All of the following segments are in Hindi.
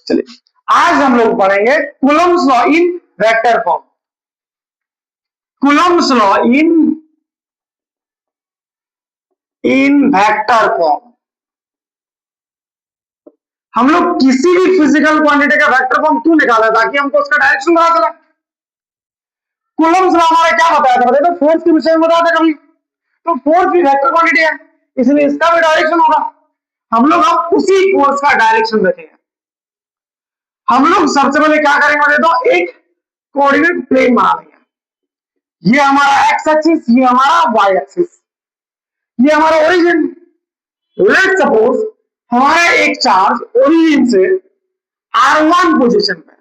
चलिए आज हम लोग पढ़ेंगे Coulomb's law in vector form. Coulomb's law in vector form. हम लोग किसी भी फिजिकल क्वांटिटी का वेक्टर फॉर्म क्यों निकाला, ताकि हमको उसका डायरेक्शन पता चला। कूलम्ब्स लॉ हमारा क्या बताया था, तो फोर्स के विषय में बताया था कभी, तो फोर्स भी वेक्टर क्वांटिटी है, इसलिए इसका भी डायरेक्शन होगा। हम लोग अब उसी फोर्स का डायरेक्शन देखेंगे। हम लोग सबसे पहले क्या करेंगे, तो एक कोऑर्डिनेट प्लेन बना लेंगे। ये हमारा एक्स एक्सिस, ये हमारा वाई एक्सिस, ये हमारा ओरिजिन। लेट्स सपोज हमारा एक चार्ज ओरिजिन से R1 पोजीशन पे,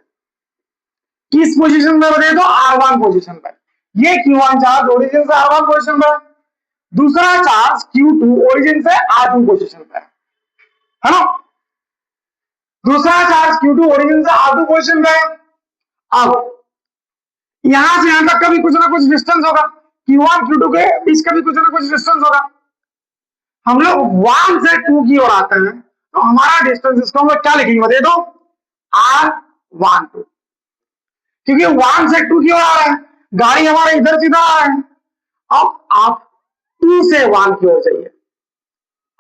किस पोजीशन पे बने, तो R1 पोजीशन पे। ये Q1 चार्ज ओरिजिन से R1 पोजीशन पे, दूसरा चार्ज Q2 ओरिजिन से R2 पोजीशन पे है ना। दूसरा चार्ज Q2 ओरिजिन से R2 पोजीशन पे। अब यहां से यहां तक का भी कुछ ना कुछ डिस्टेंस होगा, Q1 Q2 के बीच का भी कुछ ना कुछ डिस्टेंस होगा। हम लोग 1 से 2 की ओर आते हैं, तो हमारा डिस्टेंस, इसको हम लोग क्या लिखेंगे, बता दो, R12, क्योंकि 1 से 2 की ओर आ रहा है, गाड़ी हमारा इधर सीधा आ रहा है। अब आप 2 से 1 की ओर चाहिए,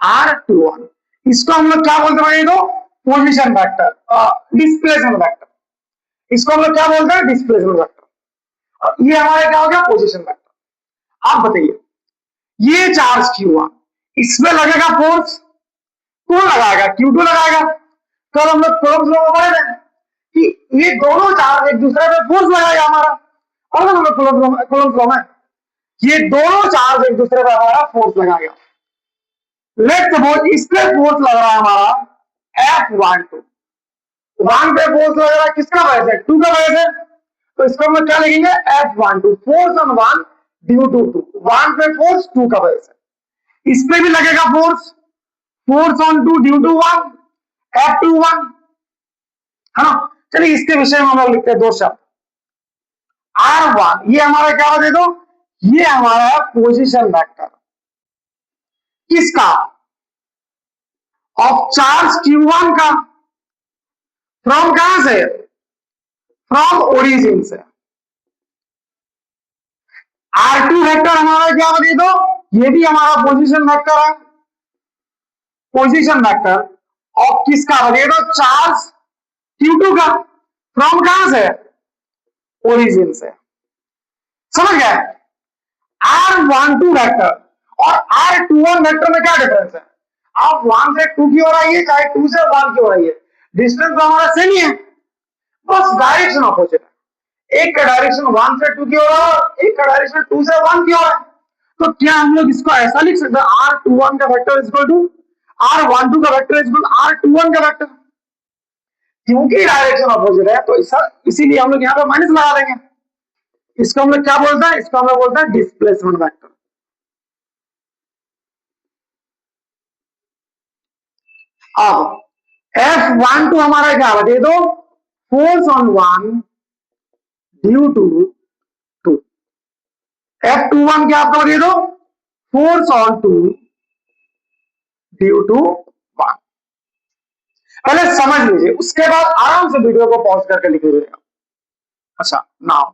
R21, इसको हम लोग क्या बोलते हैं, तो पोजीशन वेक्टर, डिस्प्लेसमेंट वेक्टर। इसको हम लोग क्या बोलते हैं, डिस्प्लेसमेंट वेक्टर। ये हमारा क्या हो गया, पोजीशन वेक्टर। आप बताइए, ये चार्ज Q1, इसमें लगेगा फोर्स, कौन लगाएगा, Q2 लगाएगा। कल हम लोग कूलम्ब्स लॉ में पढ़े थे कि ये दोनों चार्ज एक दूसरे पे फोर्स लगाएगा हमारा, और हम लोग कूलम्ब्स लॉ में ये दोनों चार्ज एक दूसरे पे हमारा फोर्स लगाएगा। लेट्स सपोज इस पे फोर्स लग रहा है हमारा F12, 1 पे फोर्स लग रहा है किसका वजह से, 2 का वजह से, तो इसको हम क्या लिखेंगे, F12, force on 1 due to 2, 1 पे फोर्स 2 का वजह से। इस पे भी लगेगा force, force on 2 due to 1, F21 है ना। चलिए इसके विषय में हम लोग लिखते हैं दो शब्द। R1 ये हमारा क्या दे दो, ये हमारा पोजीशन वेक्टर, किसका, ऑफ चार्ज Q1 का, फ्रॉम कहां से, फ्रॉम ओरिजिन से। R2 वेक्टर हमारा क्या दे दो, ये भी हमारा पोजीशन वेक्टर है, पोजीशन वेक्टर ऑफ किसका दे दो, चार्ज Q2 का, फ्रॉम कहां से, ओरिजिन से। समझ गए। R12 वेक्टर और R21 वेक्टर में क्या डिफरेंस है, आप 1 से 2 की ओर आइए, चाहे 2 से 1 की ओर आइए, डिस्टेंस तो हमारा सेम ही है, बस डायरेक्शन अपोजिट है। एक का डायरेक्शन 1 से 2 की ओर है, एक का डायरेक्शन 2 से 1 की ओर है। तो क्या हम लोग इसको ऐसा लिख सकते हैं, R21 का vector is equal to R12 का vector is equal to R21 का वेक्टर, क्योंकि डायरेक्शन अपोजिट है, तो इसीलिए हम लोग यहाँ पे माइनस लगा देंगे। इसको हम लोग क्या बोलते हैं, इसको हम लोग बोलते हैं डिस्प्लेसमेंट वेक्टर। अब F12 हमारा क्या बता दो, force on 1 due to 2। F21 क्या आपका बता दो, फोर्स ऑन 2 ड्यू टू 1। पहले समझ लीजिए, उसके बाद आराम से वीडियो को पॉज करके लिखिएगा। अच्छा नाउ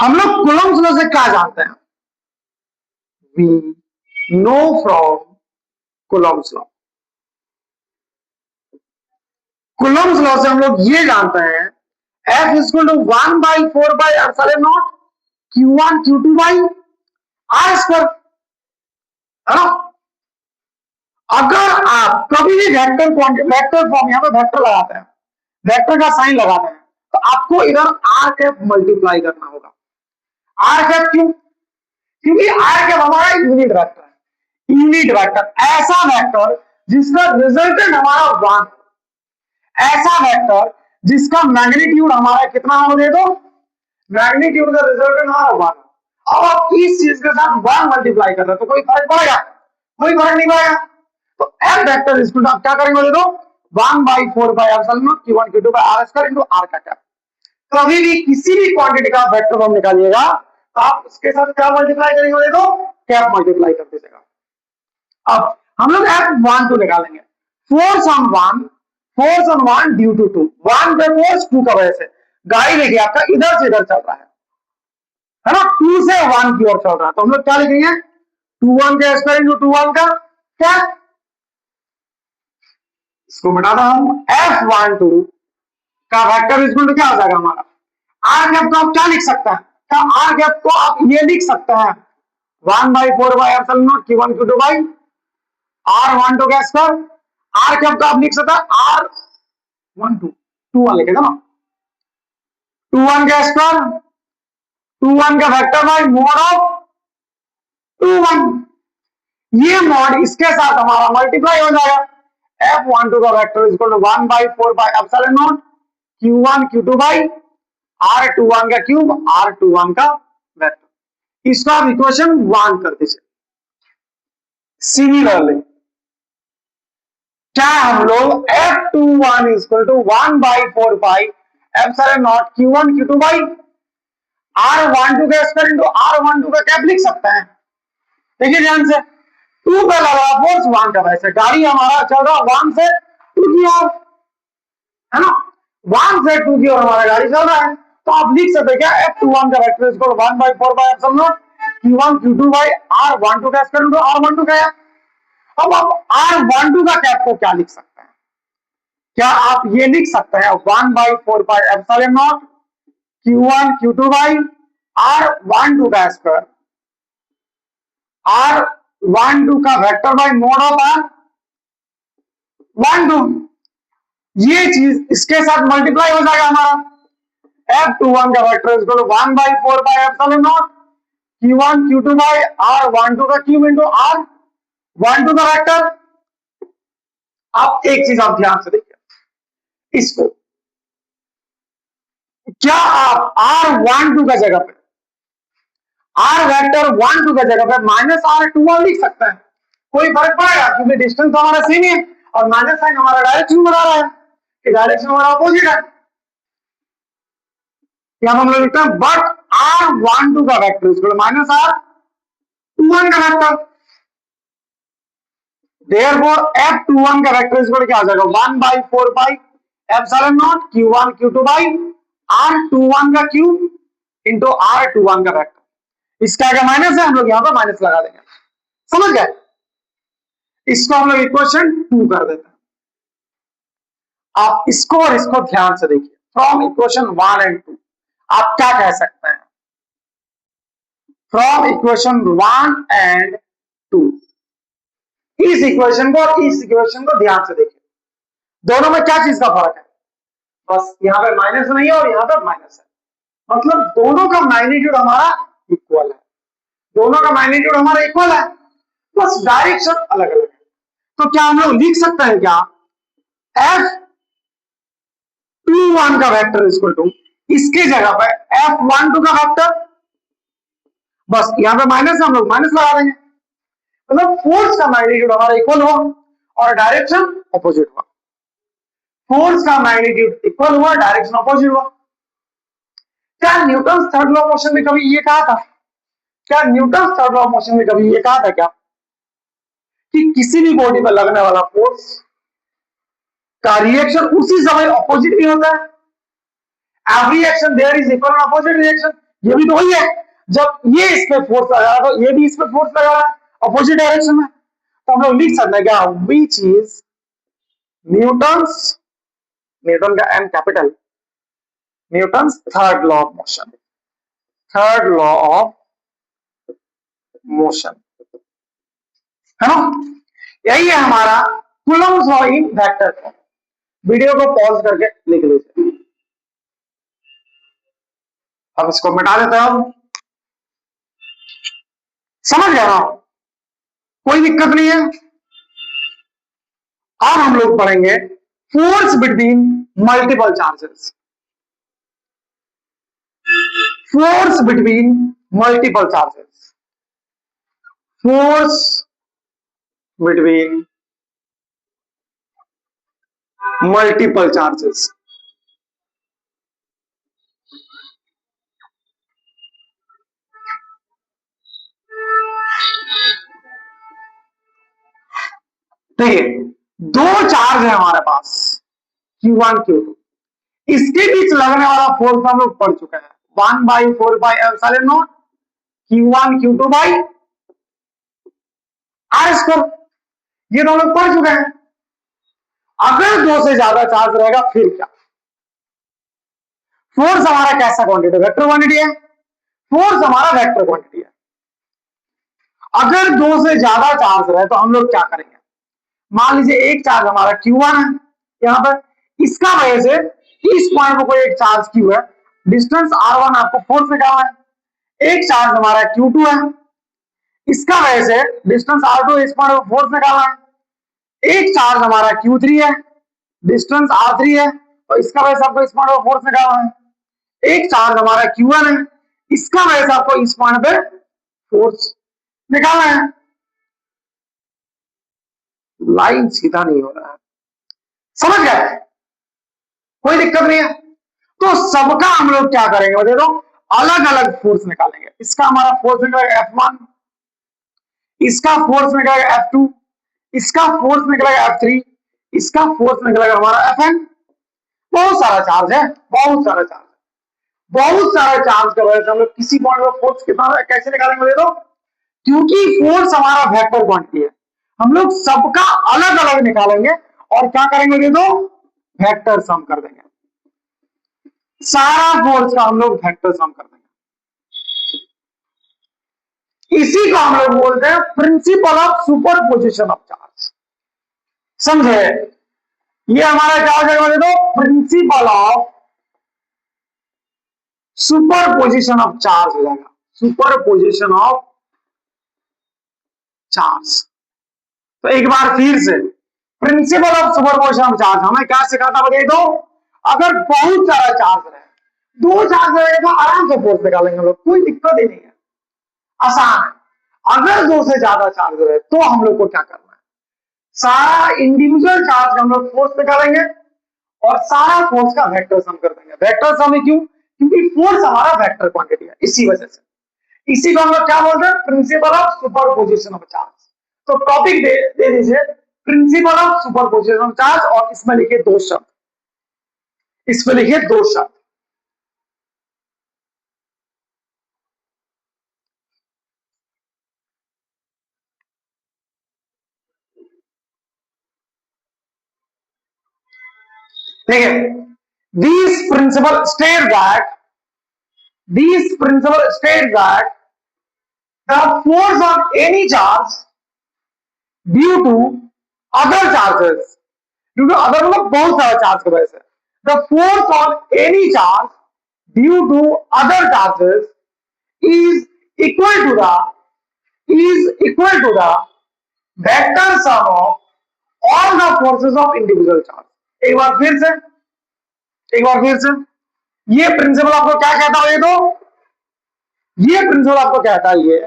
हम लोग कूलम्ब्स लॉ से क्या जानते हैं, we know from Coulomb's law. Coulomb's law से हम लोग ये जानते हैं, F is equal to 1/4 Q1 Q2 by R square, है ना। अगर आप कभी भी वेक्टर फॉर्म, यहां पे वेक्टर लगाते हैं, वेक्टर का साइन लगाते हैं, तो आपको इधर R कैप मल्टीप्लाई करना होगा। R कैप क्यों, क्योंकि R कैप हमारा यूनिट वेक्टर है, यूनिट वेक्टर, ऐसा वेक्टर जिसका रिजल्टेंट हमारा 1, ऐसा वेक्टर जिसका मैग्नीट्यूड हमारा कितना हो, दे दो, मैग्नीट्यूड का रिजल्टेंट हमारा 1। अब आप इस चीज के साथ 1 मल्टीप्लाई कर रहे हो, तो कोई फर्क पड़ेगा, कोई फर्क नहीं पड़ेगा। तो F vector is equal to, आप क्या करेंगे, दे दो 1/4 Q1 Q2 R square into R का कैप। कभी भी किसी भी क्वांटिटी का वेक्टर फॉर्म निकालिएगा, तो आप उसके साथ क्या मल्टीप्लाई करेंगे, दे दो कैप मल्टीप्लाई कर दीजिएगा। अब हम लोग F12 निकालेंगे, force on 1, force on one due to two, one पे फोर्स, टू का वजह से। गाड़ी देखिए आपका इधर से इधर चल रहा है ना, टू से वन की ओर चल रहा है, तो हम लोग क्या लिखेंगे, टू वन का स्क्वायर इंटू टू वन का क्या, इसको बता रहा हूं, एफ वन टू का वेक्टर इक्वल टू क्या हो जाएगा हमारा, आर गैप को आप क्या लिख सकते हैं, क्या आर गैप को आप ये लिख सकते हैं, one by four by epsilon naught Q one Q two by R one two का स्क्वायर, आर गैप को आप लिख सकते हैं R one two, two one लिखेगा ना, टू वन का स्क्वायर, टू वन का vector by mod of two one, ये मॉड इसके साथ हमारा मल्टीप्लाई हो जाएगा, एफ वन टू का vector equal to one by four by epsilon naught Q one Q two by R two one का क्यूब आर टू वन का वेक्टर, इसको आप इक्वेशन वन कर दीजिए। सिमिलरली क्या हम लोग F two one equal to one by four by epsilon naught Q one Q two by R one two का square into R one two का कैप लिख सकते हैं। देखिए ध्यान से, टू का लगा फोर्स वन का वैसे, गाड़ी हमारा चल रहा वन से टू की ओर, है ना, वन से टू की ओर हमारा गाड़ी चल रहा है, तो आप लिख सकते हैं क्या, एफ टू वन का vector equal one by four by epsilon naught Q one Q two by R one two का square into R one two का। अब आप आर वन टू का कैप को क्या लिख सकते हैं, क्या आप ये लिख सकते हैं one by four by epsilon naught Q one Q two by R one two का स्क्वायर आर वन टू का vector by mod of R one two, ये चीज इसके साथ मल्टीप्लाई हो जाएगा हमारा, एफ टू वन का vector equal one by four by epsilon naught Q one Q two by R one two का cube into R one two का वेक्टर। आप एक चीज आप ध्यान से देखिए इसको, क्या आप आर वन टू का जगह पे आर वेक्टर वन टू का जगह पे माइनस आर टू वन लिख सकते हैं, कोई फर्क पड़ेगा, क्योंकि डिस्टेंस तो हमारा सेम ही है और माइनस साइन हमारा डायरेक्शन बता रहा है कि डायरेक्शन हमारा अपोजिट है, यहां हम लोग लिखते हैं बट आर वन टू का vector equal minus R two one का vector, therefore F two one का वेक्टर इक्वल क्या हो जाएगा, one by four by epsilon naught Q one Q two by R two one का cube into R two one का वेक्टर, इसका अगर माइनस है हम लोग यहां पर माइनस लगा देंगे, समझ गए, इसको हम लोग इक्वेशन टू कर देते हैं। आप इसको और इसको ध्यान से देखिए, from equation one and two आप क्या कह सकते हैं, from equation one and two, इस इक्वेशन को और इस इक्वेशन को ध्यान से देखिए, दोनों में क्या चीज का फर्क है, बस यहां पे माइनस नहीं है और यहां पे माइनस है, मतलब दोनों का मैग्नीट्यूड हमारा इक्वल है, दोनों का मैग्नीट्यूड हमारा इक्वल है, बस डायरेक्शन अलग अलग है, तो क्या हम लोग लिख सकते हैं क्या, एफ टू वन का वेक्टर इक्वल टू इसके जगह पर एफ वन टू का वेक्टर, बस यहां पे माइनस हम लोग माइनस लगा देंगे, मतलब फोर्स का मैग्नीट्यूड हमारा इक्वल हुआ और डायरेक्शन अपोजिट हुआ, फोर्स का मैग्नीट्यूड इक्वल हुआ डायरेक्शन अपोजिट हुआ। क्या Newton third law of motion में कभी ये कहा था, क्या Newton third law of motion में कभी ये कहा था क्या कि किसी भी बॉडी पर लगने वाला फोर्स का रिएक्शन उसी समय अपोजिट भी होता है, every action there is equal and opposite reaction, ये भी तो वही है, जब ये इस पे फोर्स लगा रहा है तो ये भी इस पे फोर्स लगा रहा है अपोजिट डायरेक्शन में, तो हम लोग लिख सकते हैं क्या, व्हिच इज न्यूटन्स, न्यूटन का M capital, Newton's third law of motion, third law of motion, है ना, यही है हमारा Coulomb's law in vector form. Video को पॉज करके लिख लीजिए, अब इसको मिटा देते हैं, हम समझ गया ना, कोई दिक्कत नहीं है। अब हम लोग पढ़ेंगे force between multiple charges, force between multiple charges, force between multiple charges, देखिए दो चार्ज है हमारे पास, Q1 Q2, इसके बीच लगने वाला फोर्स हम लोग पढ़ चुके हैं, 1/4πε0 Q1 Q2 by are square, ये तो हम लोग पढ़ चुके हैं। अगर दो से ज्यादा चार्ज रहेगा फिर क्या? फोर्स हमारा कैसा क्वांटिटी? वेक्टर क्वांटिटी है। फोर्स हमारा वेक्टर क्वांटिटी है। अगर दो से ज्यादा चार्ज रहे तो हम लोग क्या करेंगे? मान लीजिए एक चार्ज हमारा Q1 है यहां पर, इसका वजह से इस पॉइंट पर कोई एक चार्ज Q है, डिस्टेंस R1 आपको फोर्स निकालना है। एक चार्ज हमारा Q2 है, इसका वजह से डिस्टेंस R2 इस पॉइंट पर फोर्स निकालना है। एक चार्ज हमारा Q3 है, डिस्टेंस R3 है, और इसका वजह से आपको इस पॉइंट पर फोर्स निकालना है। एक चार्ज हमारा Q1 है, इसका वजह से आपको इस पॉइंट पे फोर्स निकालना है। लाइन सीधा नहीं हो रहा है, समझ गए? कोई दिक्कत नहीं है। तो सबका हम लोग क्या करेंगे बता दो, अलग अलग फोर्स निकालेंगे। इसका हमारा फोर्स निकलेगा F1, इसका फोर्स निकलेगा F2, इसका फोर्स निकलेगा F3, इसका फोर्स निकलेगा हमारा Fn। बहुत सारा चार्ज है, बहुत सारा चार्ज है। बहुत सारे चार्ज की वजह से हम लोग किसी पॉइंट पर फोर्स कितना कैसे निकालेंगे बता दो, क्योंकि फोर्स हमारा वेक्टर क्वांटिटी है, हम लोग सबका अलग अलग निकालेंगे और क्या करेंगे ये दो, वेक्टर सम कर देंगे। सारा फोर्स का हम लोग वेक्टर सम कर देंगे। इसी को हम लोग बोलते हैं principle of superposition of charge. समझे? ये हमारा क्या हो जाएगा दो, principle of superposition of charge हो जाएगा, सुपरपोजिशन ऑफ चार्ज। तो एक बार फिर से, principle of superposition of charge हमें क्या सिखाता बताइए दो, अगर बहुत सारा चार्ज रहे, दो चार्ज रहेगा आराम से फोर्स निकालेंगे हम लोग, कोई दिक्कत ही नहीं है, आसान है। अगर दो से ज्यादा चार्ज रहे तो हम लोग को क्या करना है, सारा इंडिविजुअल चार्ज हम लोग फोर्स निकालेंगे और सारा फोर्स का वेक्टर सम कर देंगे। वेक्टर सम क्यों? क्योंकि फोर्स हमारा वेक्टर क्वांटिटी है, इसी वजह से। इसी को हम लोग क्या बोलते हैं, principle of superposition of charge. तो टॉपिक दे दीजिए principle of superposition of charge, और इसमें लिखिए दो शब्द, इसमें लिखिए दो शब्द। ठीक है, these principle state that the force on any charge due to other charges, due to other मतलब बहुत सारा चार्ज की वजह से, the force on any charge due to other charges is equal to the vector sum of all the forces of individual charge। एक बार फिर से, ये प्रिंसिपल आपको क्या कहता है, ये प्रिंसिपल आपको कहता है, ये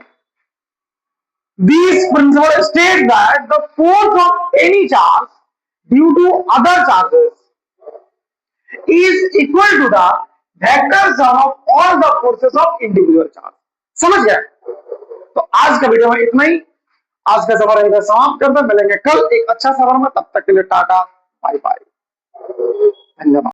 these principles state that the force of any charge due to other charges is equal to the vector sum of all the forces of individual charge। समझ गए? तो आज का वीडियो में इतना ही, आज का सफर यहीं समाप्त करते हैं, मिलेंगे कल एक अच्छा सफर में, तब तक के लिए टाटा बाय बाय, धन्यवाद।